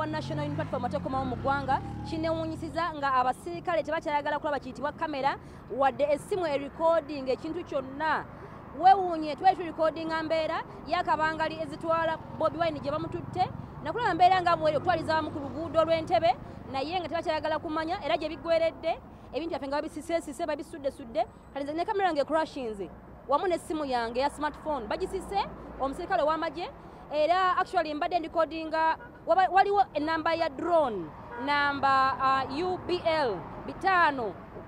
wa National Unity Platform atekomawo mu ggwanga kinewunyisiza nga abasirikale tebakyayagala kulaba kiyitibwa kamera wadde essimu recording ekintu kyonna wewuunye twali recordinga mbeera yakabangali ezitwala Bobi Wine gye bamututte nakulaba mbeera nga bweri okutwalizaamu ku luguudo lw'Entebbe naye nga tebakyayagala kumanya era gye biggweredde ebintu byaffe nga babisise babisudde kale nze ne kamera yange crashinze wamu n'essimu yange ya smartphone bagisise omusirikale ow'amagye era actually mbadde ndicodinga waliwo enamba ya drone namba UBL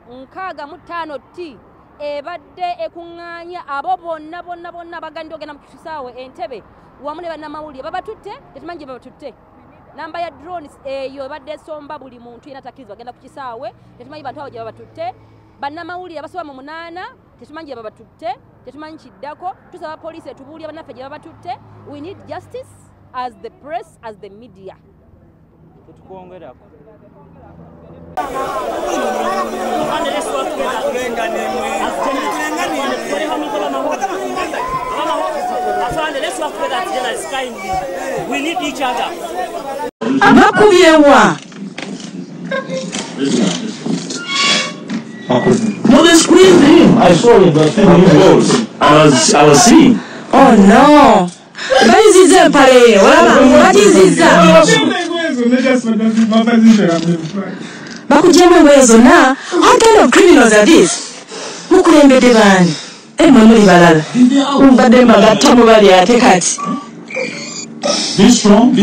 565T ebadde ekuŋŋaanya abo bonna bagenda ogenda mu kisaawe Entebbe wamu ne bannamawulire babatutte tetumanyi gye babatutte namba ya drone eyo ebadde esomba buli muntu yena takkiriza bagenda ku kisaawe tetumanyi bantu abo gye babatutte bannamawulire abasoba mu 8 tetumanyi gye babatutte tetumanyi kiddako tusaba poliisi etubuulira bannaffe gye babatutte. We need justice as the press, as the media. Tetukwongerako. Let's work together together as kindly. We need each other. No, they squeezed him. I saw him, but I was seeing. Oh no! What is it, Pare? What is it? Bakujema wezo na. What kind of criminals are these? Mukulembede bani. Mamuli balala. Umbade magatomo bali atekati. Be strong.